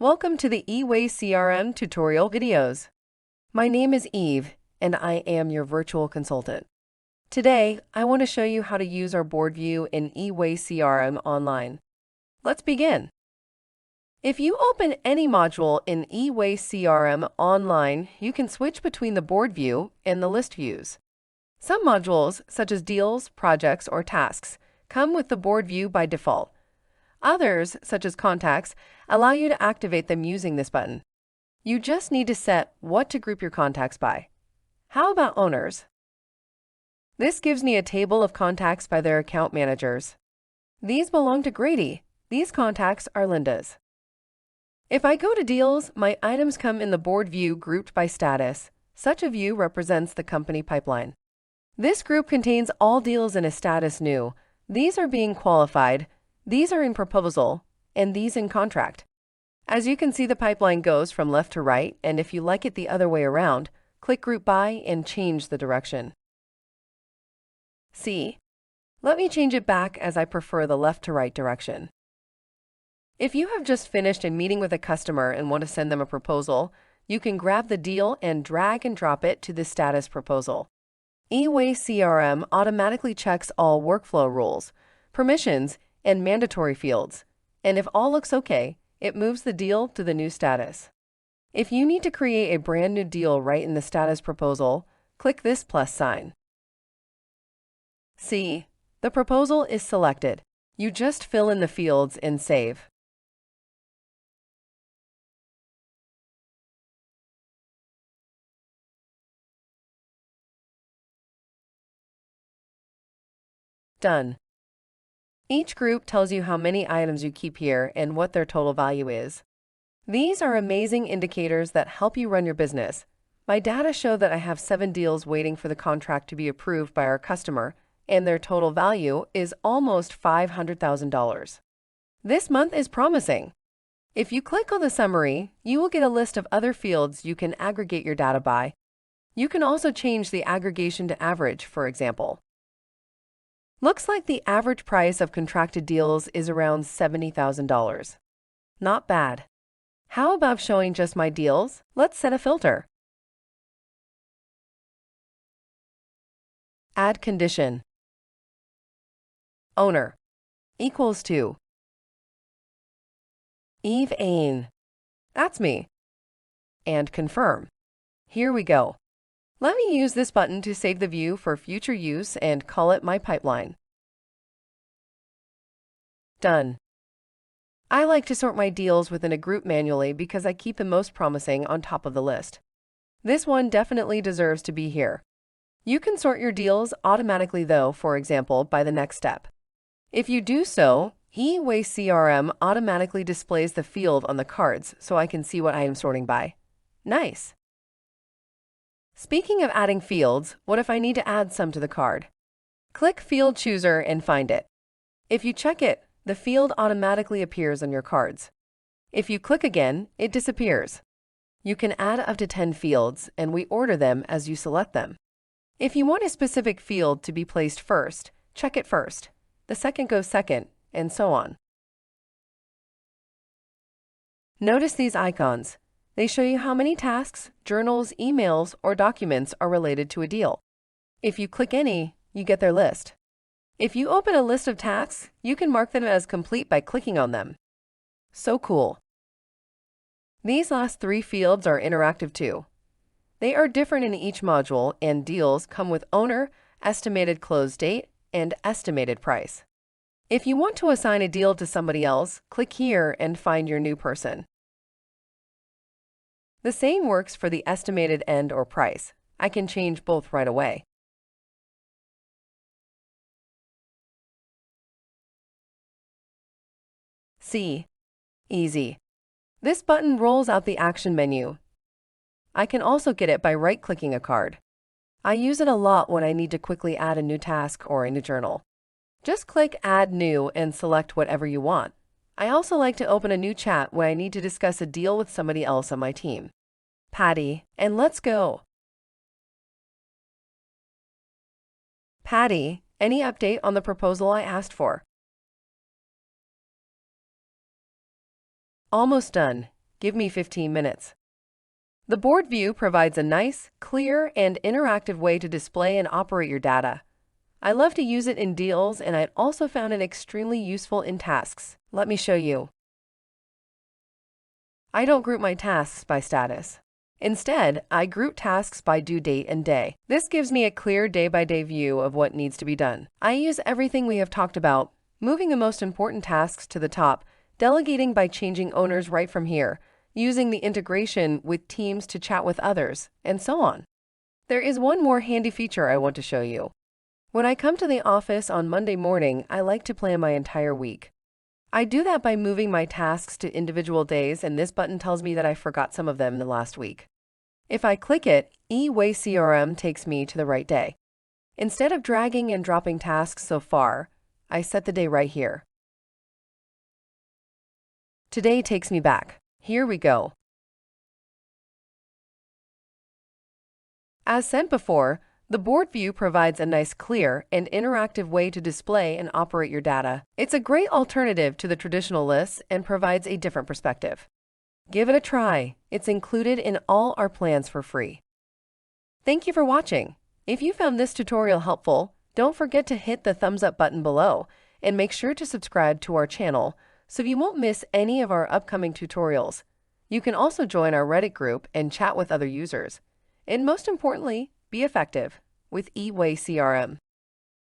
Welcome to the eWay-CRM tutorial videos. My name is Eve, and I am your virtual consultant. Today, I want to show you how to use our board view in eWay-CRM online. Let's begin. If you open any module in eWay-CRM online, you can switch between the board view and the list views. Some modules, such as deals, projects, or tasks, come with the board view by default. Others, such as contacts, allow you to activate them using this button. You just need to set what to group your contacts by. How about owners? This gives me a table of contacts by their account managers. These belong to Grady. These contacts are Linda's. If I go to deals, my items come in the board view grouped by status. Such a view represents the company pipeline. This group contains all deals in a status new. These are being qualified. These are in proposal, and these in contract. As you can see, the pipeline goes from left to right, and if you like it the other way around, click Group By and change the direction. See? Let me change it back as I prefer the left to right direction. If you have just finished a meeting with a customer and want to send them a proposal, you can grab the deal and drag and drop it to the status proposal. eWay-CRM automatically checks all workflow rules, permissions, and mandatory fields, and if all looks okay, it moves the deal to the new status. If you need to create a brand new deal right in the status proposal, click this plus sign. See, the proposal is selected. You just fill in the fields and save. Done. Each group tells you how many items you keep here and what their total value is. These are amazing indicators that help you run your business. My data show that I have 7 deals waiting for the contract to be approved by our customer, and their total value is almost $500,000. This month is promising. If you click on the summary, you will get a list of other fields you can aggregate your data by. You can also change the aggregation to average, for example. Looks like the average price of contracted deals is around $70,000. Not bad. How about showing just my deals? Let's set a filter. Add condition. Owner equals to Eve Ain. That's me. And confirm. Here we go. Let me use this button to save the view for future use and call it my pipeline. Done. I like to sort my deals within a group manually because I keep the most promising on top of the list. This one definitely deserves to be here. You can sort your deals automatically though, for example, by the next step. If you do so, eWay-CRM automatically displays the field on the cards so I can see what I am sorting by. Nice. Speaking of adding fields, what if I need to add some to the card? Click Field Chooser and find it. If you check it, the field automatically appears on your cards. If you click again, it disappears. You can add up to 10 fields, and we order them as you select them. If you want a specific field to be placed first, check it first. The second goes second, and so on. Notice these icons. They show you how many tasks, journals, emails, or documents are related to a deal. If you click any, you get their list. If you open a list of tasks, you can mark them as complete by clicking on them. So cool. These last 3 fields are interactive too. They are different in each module, and deals come with owner, estimated close date, and estimated price. If you want to assign a deal to somebody else, click here and find your new person. The same works for the estimated end or price. I can change both right away. See? Easy. This button rolls out the action menu. I can also get it by right-clicking a card. I use it a lot when I need to quickly add a new task or a new journal. Just click Add New and select whatever you want. I also like to open a new chat when I need to discuss a deal with somebody else on my team. Patty, and let's go. Patty, any update on the proposal I asked for? Almost done. Give me 15 minutes. The board view provides a nice, clear, and interactive way to display and operate your data. I love to use it in deals, and I also found it extremely useful in tasks. Let me show you. I don't group my tasks by status. Instead, I group tasks by due date and day. This gives me a clear day-by-day view of what needs to be done. I use everything we have talked about, moving the most important tasks to the top, delegating by changing owners right from here, using the integration with Teams to chat with others, and so on. There is one more handy feature I want to show you. When I come to the office on Monday morning, I like to plan my entire week. I do that by moving my tasks to individual days, and this button tells me that I forgot some of them in the last week. If I click it, eWay-CRM takes me to the right day. Instead of dragging and dropping tasks so far, I set the day right here. Today takes me back. Here we go. As sent before, the board view provides a nice, clear, and interactive way to display and operate your data. It's a great alternative to the traditional lists and provides a different perspective. Give it a try. It's included in all our plans for free. Thank you for watching. If you found this tutorial helpful, don't forget to hit the thumbs up button below and make sure to subscribe to our channel so you won't miss any of our upcoming tutorials. You can also join our Reddit group and chat with other users. And most importantly, be effective with eWay-CRM.